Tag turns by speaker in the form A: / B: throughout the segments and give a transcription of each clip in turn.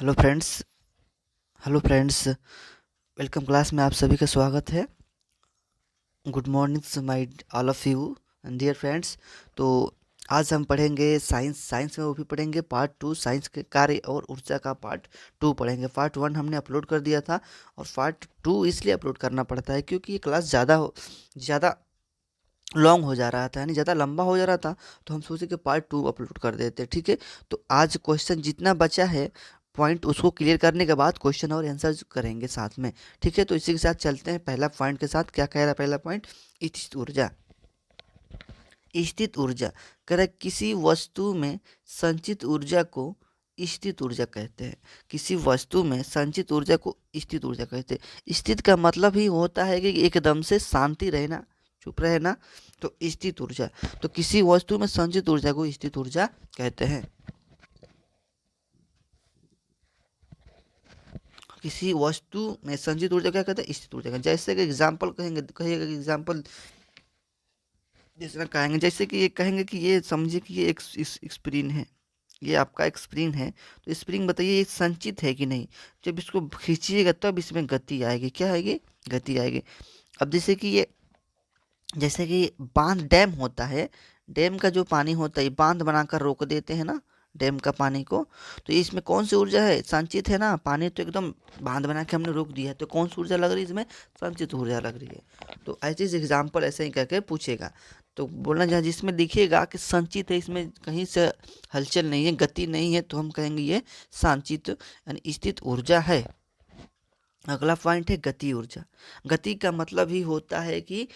A: Hello friends. Hello friends, welcome class में आप सभी का स्वागत है। Good morning my all of you and dear friends. तो आज हम पढ़ेंगे साइंस में, वो भी पढ़ेंगे पार्ट 2, साइंस के कार्य और ऊर्जा का पार्ट 2 पढ़ेंगे। पार्ट 1 हमने अपलोड कर दिया था और पार्ट 2 इसलिए अपलोड करना पड़ता है क्योंकि ये क्लास ज़्यादा लॉन्ग हो जा रहा था, यानी ज़्यादा लंबा हो जा रहा था। तो हम सोचे कि पार्ट 2 अपलोड कर देते, ठीक है। तो आज क्वेश्चन जितना बचा है पॉइंट, उसको क्लियर करने के बाद क्वेश्चन और आंसर करेंगे साथ में, ठीक है। तो इसी के साथ चलते हैं पहला पॉइंट के साथ। क्या कह रहा है पहला पॉइंट? स्थित ऊर्जा। स्थित ऊर्जा कह रहा है किसी वस्तु में संचित ऊर्जा को स्थित ऊर्जा कहते हैं। किसी वस्तु में संचित ऊर्जा को स्थित ऊर्जा कहते हैं। स्थित का मतलब ही होता है कि एकदम से शांति रहना, चुप रहना। तो स्थित ऊर्जा, तो किसी वस्तु में संचित ऊर्जा को स्थित ऊर्जा कहते हैं। किसी वस्तु में संचित ऊर्जा क्या कहते हैं? स्थित ऊर्जा। जैसे कि एग्जाम्पल कहेंगे, कहिएगा कि एग्जाम्पल जिस तरह कहेंगे, जैसे कि ये कहेंगे कि ये समझिए कि ये एक स्प्रिंग है, ये आपका एक स्प्रिंग है। तो स्प्रिंग बताइए ये संचित है कि नहीं? जब इसको खींचिएगा तब इसमें गति आएगी। क्या आएगी? गति आएगी। अब जैसे कि बांध, डैम होता है, डैम का जो पानी होता है बांध बनाकर रोक देते हैं ना डैम का पानी को। तो इसमें कौन सी ऊर्जा है? संचित है ना। पानी तो एकदम बांध बना के हमने रोक दिया है, तो कौन सी ऊर्जा लग रही है इसमें? संचित ऊर्जा लग रही है। तो ऐसे एग्जाम्पल ऐसे ही करके पूछेगा। तो बोलना जहाँ जिसमें दिखेगा कि संचित है, इसमें कहीं से हलचल नहीं है, गति नहीं है, तो हम कहेंगे ये संचित यानी स्थित ऊर्जा है। अगला पॉइंट है गति ऊर्जा। गति का मतलब ही होता है कि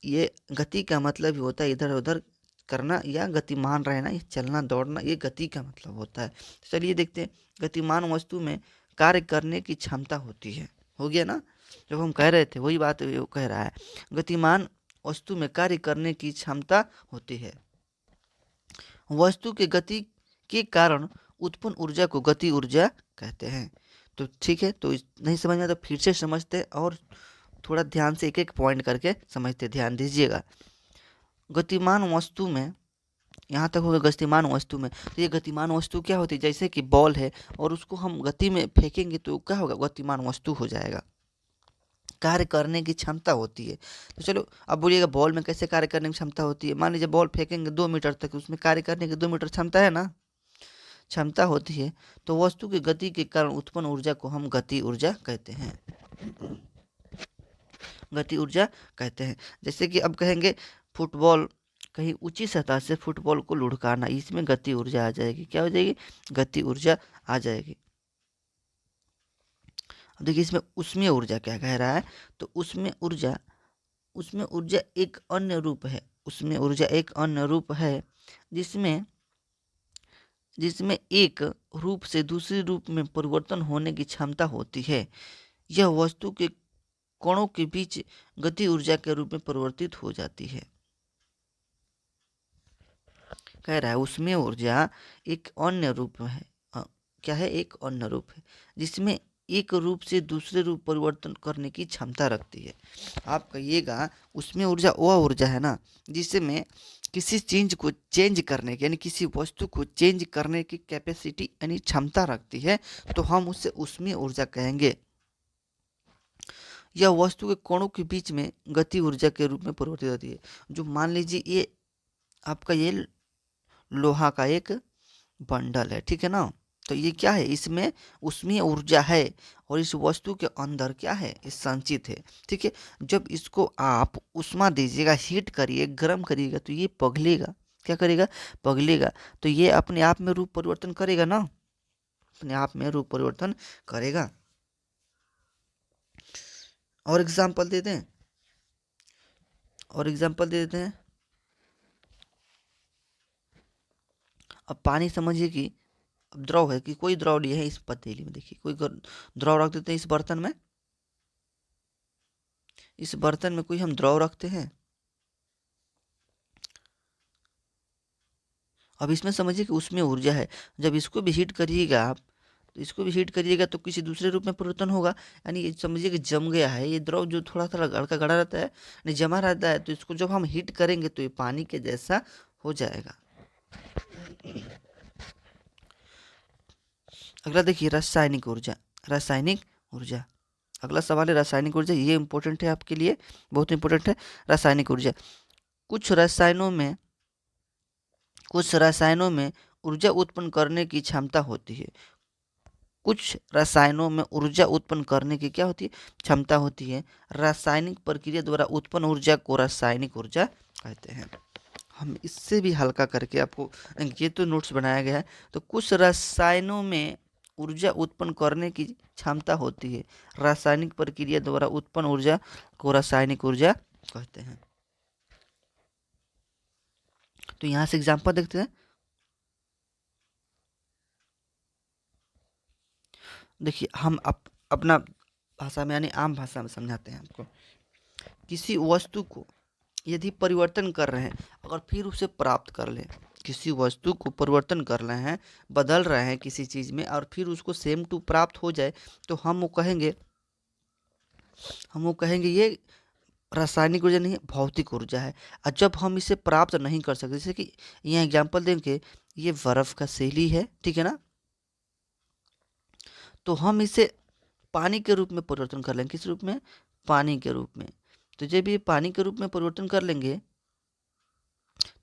A: ये गति का मतलब ही होता है इधर उधर करना या गतिमान रहना, ये चलना दौड़ना, ये गति का मतलब होता है। तो चलिए देखते हैं। गतिमान वस्तु में कार्य करने की क्षमता होती है। हो गया ना? जब हम कह रहे थे वही बात वो कह रहा है। गतिमान वस्तु में कार्य करने की क्षमता होती है। वस्तु के गति के कारण उत्पन्न ऊर्जा को गति ऊर्जा कहते हैं। तो ठीक है, तो नहीं समझ में तो फिर से समझते हैं और थोड़ा ध्यान से एक एक पॉइंट करके समझते। ध्यान दीजिएगा। गतिमान वस्तु में, यहाँ तक होगा गतिमान वस्तु में। तो ये गतिमान वस्तु क्या होती है? जैसे कि बॉल है और उसको हम गति में फेंकेंगे तो क्या होगा? गतिमान वस्तु हो जाएगा। कार्य करने की क्षमता होती है। तो चलो अब बोलिएगा बॉल में कैसे कार्य करने की क्षमता होती है? मान लीजिए बॉल फेंकेंगे 2 मीटर तक, उसमें कार्य करने की 2 मीटर क्षमता है ना, क्षमता होती है। तो वस्तु की गति के कारण उत्पन्न ऊर्जा को हम गति ऊर्जा कहते हैं। गति ऊर्जा कहते हैं। जैसे कि अब कहेंगे फुटबॉल, कहीं ऊंची सतह से फुटबॉल को लुढ़काना, इसमें गति ऊर्जा आ जाएगी। क्या हो जाएगी? गति ऊर्जा आ जाएगी। अब देखिए इसमें उसमें ऊर्जा क्या कह रहा है? तो उसमें ऊर्जा एक अन्य रूप है। उसमें ऊर्जा एक अन्य रूप है जिसमें जिसमें एक रूप से दूसरे रूप में परिवर्तन होने की क्षमता होती है। यह वस्तु के कणों के बीच गति ऊर्जा के रूप में परिवर्तित हो जाती है। कह रहा है उसमें ऊर्जा एक अन्य रूप है। क्या है? एक अन्य रूप है जिसमें एक रूप से दूसरे रूप परिवर्तन करने की क्षमता रखती है। आप कहिएगा उसमें ऊर्जा वह ऊर्जा है ना जिसमें किसी चीज को चेंज करने की, यानी किसी वस्तु को चेंज करने की कैपेसिटी यानी क्षमता रखती है, तो हम उससे उसमें ऊर्जा कहेंगे। यह वस्तु के कोणों के बीच में गति ऊर्जा के रूप में परिवर्तित होती है। जो मान लीजिए ये आपका ये लोहा का एक बंडल है, ठीक है ना। तो ये क्या है? इसमें उसमें ऊर्जा है और इस वस्तु के अंदर क्या है? ये संचित है, ठीक है। जब इसको आप उष्मा दीजिएगा, हीट करिए, गर्म करिएगा, तो ये पघलेगा। क्या करेगा? पघलेगा। तो ये अपने आप में रूप परिवर्तन करेगा ना, अपने आप में रूप परिवर्तन करेगा। और एग्जाम्पल दे दें, और एग्जाम्पल दे देते हैं। अब पानी समझिए कि अब द्रव है, कि कोई द्रव लिया है इस पतीली में, देखिए कोई द्रव रख देते हैं इस बर्तन में। इस बर्तन में कोई हम द्रव रखते हैं। अब इसमें समझिए कि उसमें ऊर्जा है। जब इसको भी हीट करिएगा आप, तो इसको भी हीट करिएगा तो किसी दूसरे रूप में परिवर्तन होगा। यानी ये समझिए कि जम गया है ये द्रव, जो थोड़ा थोड़ा गड़का गड़ा रहता है, नहीं जमा रहता है, तो इसको जब हम हीट करेंगे तो ये पानी के जैसा हो जाएगा। अगला देखिए रासायनिक ऊर्जा। रासायनिक ऊर्जा, अगला सवाल है रासायनिक ऊर्जा। ये इंपॉर्टेंट है आपके लिए, बहुत इंपॉर्टेंट है। रासायनिक ऊर्जा, कुछ रसायनों में ऊर्जा उत्पन्न करने की क्षमता होती है। कुछ रसायनों में ऊर्जा उत्पन्न करने की क्या होती है, क्षमता होती है। रासायनिक प्रक्रिया द्वारा उत्पन्न ऊर्जा को रासायनिक ऊर्जा कहते हैं। हम इससे भी हल्का करके आपको, ये तो नोट्स बनाया गया है, तो कुछ रसायनों में ऊर्जा उत्पन्न करने की क्षमता होती है। रासायनिक प्रक्रिया द्वारा उत्पन्न ऊर्जा को रासायनिक ऊर्जा कहते हैं। तो यहाँ से एग्जाम्पल देखते हैं। देखिए हम अपना भाषा में यानी आम भाषा में समझाते हैं आपको। किसी वस्तु को यदि परिवर्तन कर रहे हैं अगर फिर उसे प्राप्त कर लें, किसी वस्तु को परिवर्तन कर रहे हैं, बदल रहे हैं किसी चीज़ में और फिर उसको सेम टू प्राप्त हो जाए, तो हम वो कहेंगे ये रासायनिक ऊर्जा नहीं है, भौतिक ऊर्जा है। और जब हम इसे प्राप्त नहीं कर सकते, जैसे कि यहाँ एग्जाम्पल देंगे, ये बर्फ का शैली है, ठीक है ना, तो हम इसे पानी के रूप में परिवर्तन कर लेंगे। किस रूप में, पानी के रूप में। तो जब ये पानी के रूप में परिवर्तन कर लेंगे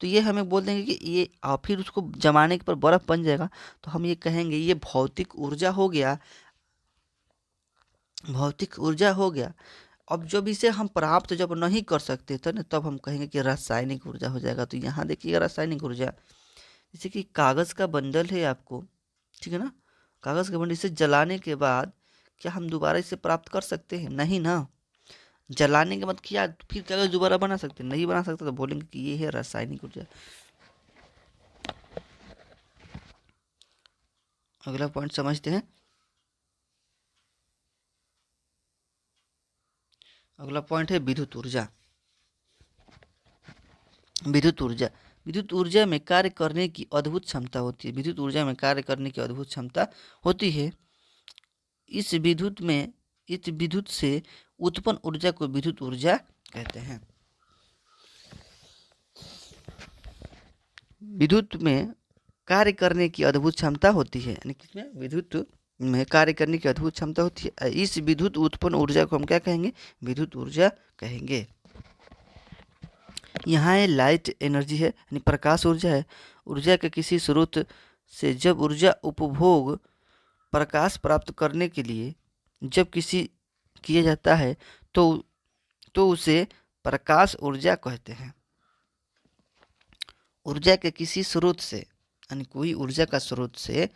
A: तो ये हमें बोल देंगे कि ये फिर उसको जमाने के पर बर्फ बन जाएगा, तो हम ये कहेंगे ये भौतिक ऊर्जा हो गया, भौतिक ऊर्जा हो गया। अब जब इसे हम प्राप्त जब नहीं कर सकते थे ना, तब हम कहेंगे कि रासायनिक ऊर्जा हो जाएगा। तो यहाँ देखिएगा रासायनिक ऊर्जा, जैसे कि कागज़ का बंडल है आपको, ठीक है ना, कागज़ का बंडल, इसे जलाने के बाद क्या हम दोबारा इसे प्राप्त कर सकते हैं, नहीं ना। जलाने के बाद क्या फिर कागज़ दोबारा बना सकते हैं, नहीं बना सकते, तो बोलेंगे कि ये है रासायनिक ऊर्जा। अगला पॉइंट समझते हैं। अगला पॉइंट है विद्युत ऊर्जा। विद्युत ऊर्जा, विद्युत ऊर्जा में कार्य करने की अद्भुत क्षमता होती है। विद्युत ऊर्जा में कार्य करने की अद्भुत क्षमता होती है। इस विद्युत से उत्पन्न ऊर्जा को विद्युत ऊर्जा कहते हैं। विद्युत में कार्य करने की अद्भुत क्षमता होती है, यानी किसमें, विद्युत में कार्य करने की अद्भुत क्षमता होती है। इस विद्युत उत्पन्न ऊर्जा को हम क्या कहेंगे, विद्युत ऊर्जा कहेंगे। यहाँ है लाइट एनर्जी है, यानी प्रकाश ऊर्जा है। ऊर्जा के किसी स्रोत से जब ऊर्जा उपभोग प्रकाश प्राप्त करने के लिए जब किया जाता है तो उसे प्रकाश ऊर्जा कहते हैं। ऊर्जा के किसी स्रोत से, यानी कोई ऊर्जा का स्रोत से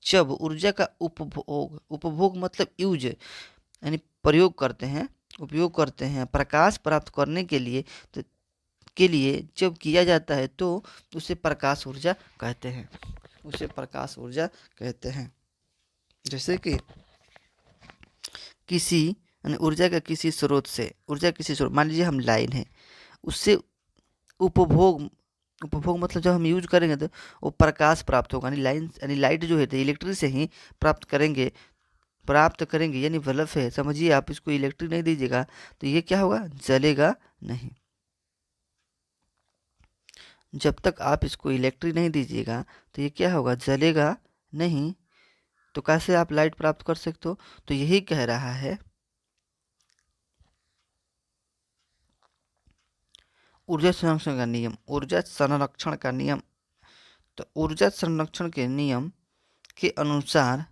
A: जब ऊर्जा का उपभोग मतलब यूज, यानी प्रयोग करते हैं, उपयोग करते हैं प्रकाश प्राप्त करने के लिए, तो जब किया जाता है तो उसे प्रकाश ऊर्जा कहते हैं, उसे प्रकाश ऊर्जा कहते हैं। जैसे कि किसी यानी ऊर्जा का किसी स्रोत से, मान लीजिए हम लाइन है, उससे उपभोग मतलब जब हम यूज करेंगे तो वो प्रकाश प्राप्त होगा, यानी लाइट जो है तो इलेक्ट्रिक से ही प्राप्त करेंगे, यानी बल्ब है, समझिए आप इसको इलेक्ट्रिक नहीं दीजिएगा तो ये क्या होगा, जलेगा नहीं। जब तक आप इसको इलेक्ट्रिक नहीं दीजिएगा तो ये क्या होगा, जलेगा नहीं। तो कैसे आप लाइट प्राप्त कर सकते हो, तो यही कह रहा है ऊर्जा संरक्षण का नियम। ऊर्जा संरक्षण का नियम, तो ऊर्जा संरक्षण के नियम के अनुसार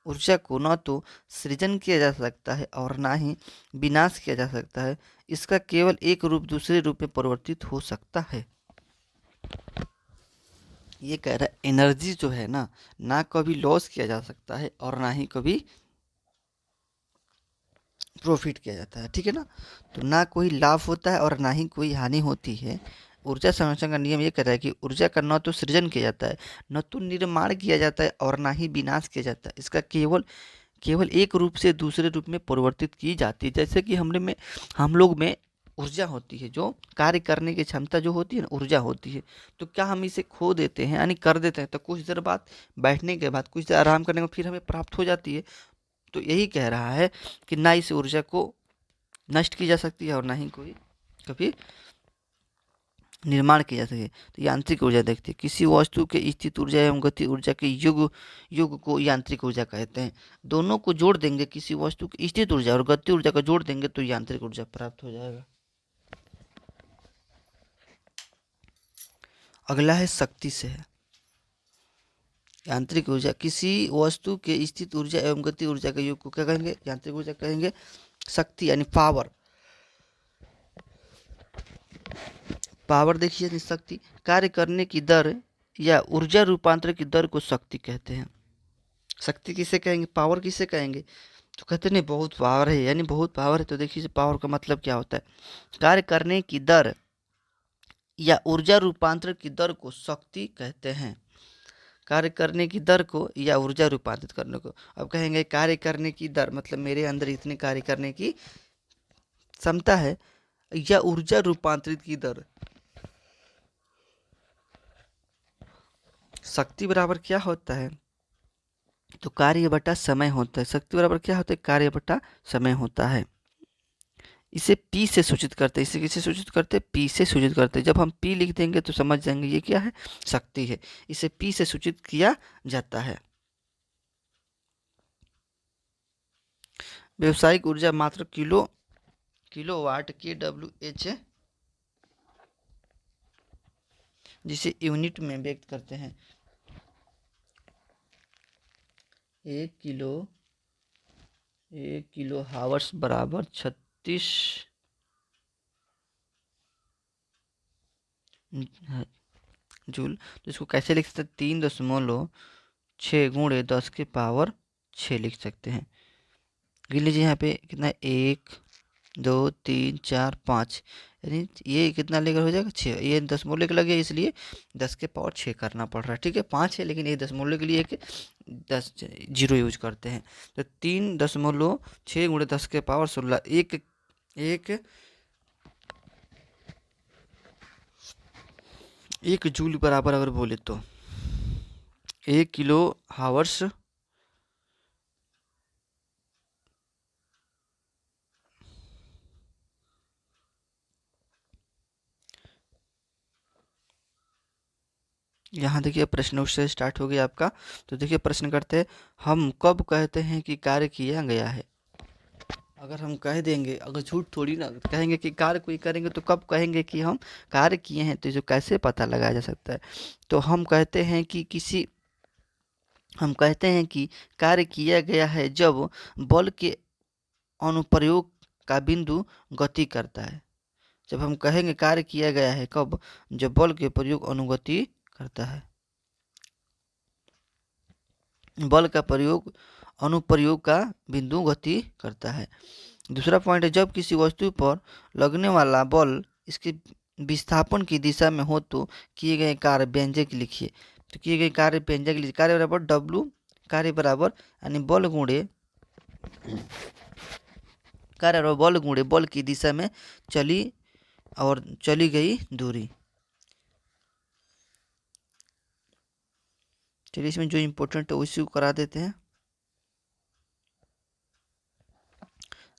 A: ऊर्जा को न तो सृजन किया जा सकता है और ना ही विनाश किया जा सकता है। इसका केवल एक रूप दूसरे रूप में परिवर्तित हो सकता है। ये कह रहा है एनर्जी जो है ना कभी लॉस किया जा सकता है और ना ही कभी प्रॉफिट किया जाता है, ठीक है ना। तो ना कोई लाभ होता है और ना ही कोई हानि होती है। ऊर्जा संरक्षण का नियम ये कह रहा है कि ऊर्जा का न तो सृजन किया जाता है, न तो निर्माण किया जाता है और ना ही विनाश किया जाता है। इसका केवल एक रूप से दूसरे रूप में परिवर्तित की जाती है। जैसे कि हम लोग में ऊर्जा होती है, जो कार्य करने की क्षमता जो होती है ना, ऊर्जा होती है। तो क्या हम इसे खो देते हैं, यानी कर देते हैं, तो कुछ देर बाद बैठने के बाद, कुछ देर आराम करने के बाद फिर हमें प्राप्त हो जाती है। तो यही कह रहा है कि ना इस ऊर्जा को नष्ट की जा सकती है और ना ही कोई कभी निर्माण किया जा सके। तो यांत्रिक ऊर्जा देखते हैं, किसी वस्तु के स्थित ऊर्जा एवं गति ऊर्जा के युग को यांत्रिक ऊर्जा कहते हैं। दोनों को जोड़ देंगे, किसी वस्तु की स्थित ऊर्जा और गति ऊर्जा को जोड़ देंगे तो यांत्रिक ऊर्जा प्राप्त हो जाएगा। अगला है शक्ति से है। यांत्रिक ऊर्जा किसी वस्तु के स्थित ऊर्जा एवं गति ऊर्जा के योग को क्या कहेंगे? यांत्रिक ऊर्जा कहेंगे। शक्ति यानी पावर, पावर देखिए शक्ति, कार्य करने की दर या ऊर्जा रूपांतरण की दर को शक्ति कहते हैं। शक्ति किसे कहेंगे? पावर किसे कहेंगे? तो कहते नहीं बहुत पावर है, यानी बहुत पावर है। तो देखिए पावर का मतलब क्या होता है? कार्य करने की दर या ऊर्जा रूपांतरण की दर को शक्ति कहते हैं। कार्य करने की दर को या ऊर्जा रूपांतरित करने को। अब कहेंगे कार्य करने की दर मतलब मेरे अंदर इतने कार्य करने की क्षमता है, या ऊर्जा रूपांतरित की दर। शक्ति बराबर क्या होता है? तो कार्य बटा समय होता है। शक्ति बराबर क्या होता है? कार्य बटा समय होता है। इसे पी से सूचित करते हैं। इसे किसे सूचित करते हैं? पी से सूचित करते हैं। जब हम पी लिख देंगे तो समझ जाएंगे ये क्या है? शक्ति है। इसे पी से सूचित किया जाता है। व्यावसायिक ऊर्जा मात्र किलोवाट KWH है, जिसे यूनिट में व्यक्त करते हैं। 1 किलो हावर्स बराबर 36 जूल। तो इसको कैसे लिख सकते हैं? 3.6 गुणे 10 के पावर 6 लिख सकते हैं। गिन लीजिए यहाँ पे कितना, 1 2 3 4 5, यानी ये कितना लेकर हो जाएगा? 6। ये दशमलव लेकर लग गया, इसलिए 10 के पावर 6 करना पड़ रहा है। ठीक है, 5 है लेकिन ये दशमलव के लिए एक 10 जीरो यूज करते हैं। तो 3.6 गुणे 10 के पावर 16, एक जूल बराबर अगर बोले तो 1 किलो हावर्स यहाँ देखिए प्रश्न उससे स्टार्ट हो गया आपका। तो देखिए प्रश्न करते हैं, हम कब कहते हैं कि कार्य किया गया है? अगर हम कह देंगे, अगर झूठ थोड़ी ना कहेंगे कि कार्य कोई करेंगे, तो कब कहेंगे कि हम कार्य किए हैं? तो जो कैसे पता लगाया जा सकता है? तो हम कहते हैं कि कार्य किया गया है जब बल के अनुप्रयोग का बिंदु गति करता है। जब हम कहेंगे कार्य किया गया है कब? जब बल के प्रयोग अनुगति करता है। बल का प्रयोग अनुप्रयोग का बिंदु गति करता है। दूसरा पॉइंट है, जब किसी वस्तु पर लगने वाला बल इसके विस्थापन की दिशा में हो तो किए गए कार्य व्यंजक लिखिए। तो किए गए कार्य व्यंजक लिखिए। कार्य बराबर W, कार्य बराबर यानी बल गुणे कार्य बराबर बल गुणे बल की दिशा में चली गई दूरी। चलिए इसमें जो इम्पोर्टेंट है उसी को करा देते हैं।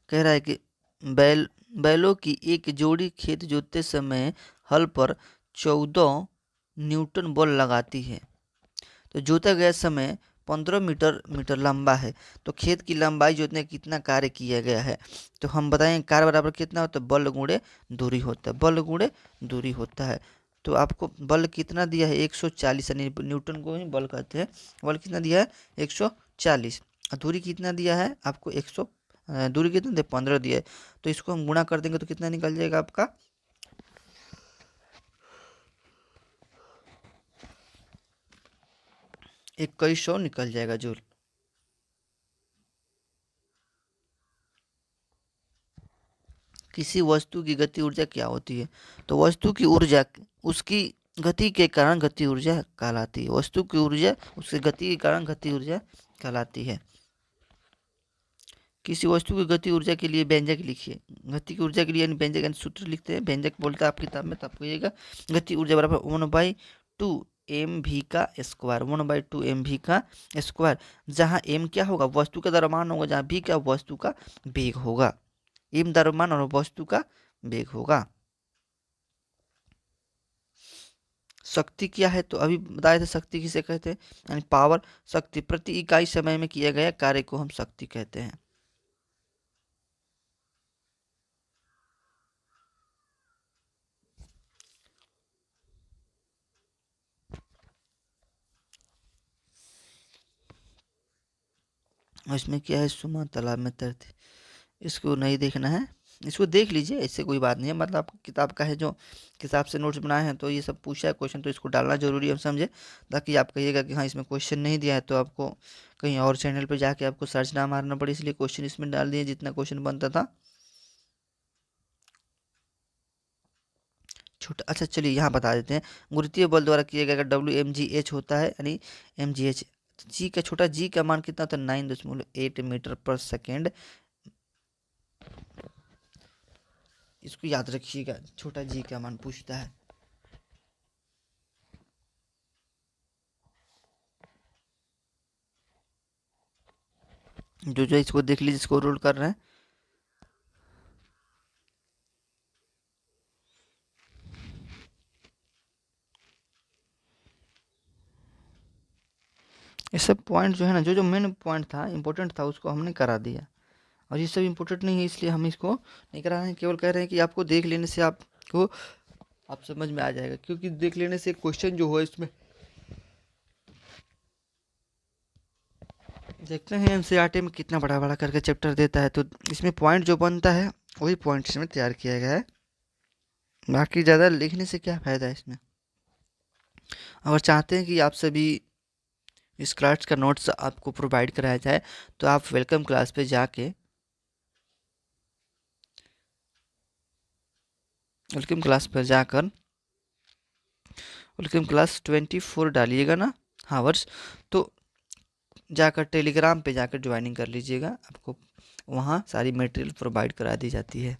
A: कह रहा है कि बैलों की एक जोड़ी खेत जोतते समय हल पर 14 न्यूटन बल लगाती है। तो जोता गया समय 15 मीटर लंबा है। तो खेत की लंबाई जोतने कितना कार्य किया गया है? तो हम बताएंगे कार्य बराबर कितना होता है? बल गुणे दूरी होता है। बल गुणे दूरी होता है। तो आपको बल कितना दिया है? 140, यानी न्यूटन को ही बल कहते हैं। बल कितना दिया है? 140। दूरी कितना दिया है आपको? दूरी कितना दिया? 15 दिया है। तो इसको हम गुणा कर देंगे तो कितना निकल जाएगा आपका? 2100 निकल जाएगा जूल। किसी वस्तु की गति ऊर्जा क्या होती है? तो वस्तु की ऊर्जा उसकी गति के कारण गति ऊर्जा कहलाती है। वस्तु की ऊर्जा उसकी गति के कारण गति ऊर्जा कहलाती है। किसी वस्तु की गति ऊर्जा के लिए व्यंजक लिखिए। गति की ऊर्जा के लिए व्यंजक यानी सूत्र लिखते हैं। व्यंजक बोलता है आप किताब में, तब कहिएगा गति ऊर्जा बराबर 1/2 mv का स्क्वायर। 1/2 mv का स्क्वायर, जहाँ m क्या होगा? वस्तु का द्रव्यमान होगा, जहाँ v क्या? वस्तु का वेग होगा। m द्रव्यमान और वस्तु का वेग होगा। शक्ति क्या है, तो अभी बताए थे शक्ति किसे कहते हैं, यानी पावर, शक्ति, प्रति इकाई समय में किया गया कार्य को हम शक्ति कहते हैं। और इसमें क्या है, सुमा तालाब में तैरते, इसको नहीं देखना है, इसको देख लीजिए, इससे कोई बात नहीं है, मतलब आपको किताब का है जो किताब से नोट्स बनाए हैं तो ये सब पूछा है क्वेश्चन, तो इसको डालना जरूरी है, हम समझे, ताकि आप कहिएगा कि हाँ इसमें क्वेश्चन नहीं दिया है तो आपको कहीं और चैनल पे जाके आपको सर्च ना मारना पड़े, इसलिए क्वेश्चन इसमें डाल दिए जितना क्वेश्चन बनता था छोटा। अच्छा चलिए यहाँ बता देते हैं, गुरुत्वीय बल द्वारा किया गया WmGH होता है, यानी MGH, जी का छोटा जी का मान कितना होता है, 9.8 मीटर पर सेकेंड, इसको याद रखिएगा, छोटा जी का मान पूछता है। जो जो इसको देख लीजिए, इसको रोल कर रहे हैं। ये सब पॉइंट जो है ना, जो जो मेन पॉइंट था, इंपॉर्टेंट था, उसको हमने करा दिया, और ये सब इंपॉर्टेंट नहीं है इसलिए हम इसको नहीं करा रहे हैं, केवल कह रहे हैं कि आपको देख लेने से आपको आप समझ में आ जाएगा, क्योंकि देख लेने से क्वेश्चन जो हो इसमें देखते हैं एनसीईआरटी में कितना बड़ा बड़ा करके चैप्टर देता है, तो इसमें पॉइंट जो बनता है वही पॉइंट इसमें तैयार किया गया है, बाकी ज़्यादा लिखने से क्या फ़ायदा है इसमें। अगर चाहते हैं कि आप सभी इस क्लास का नोट्स आपको प्रोवाइड कराया जाए, तो आप वेलकम क्लास पे जाके वेलकम क्लास पर जाकर वेलकम क्लास 24 डालिएगा ना, हावर्स, तो जाकर टेलीग्राम पे जाकर ज्वाइनिंग कर लीजिएगा, आपको वहाँ सारी मटेरियल प्रोवाइड करा दी जाती है।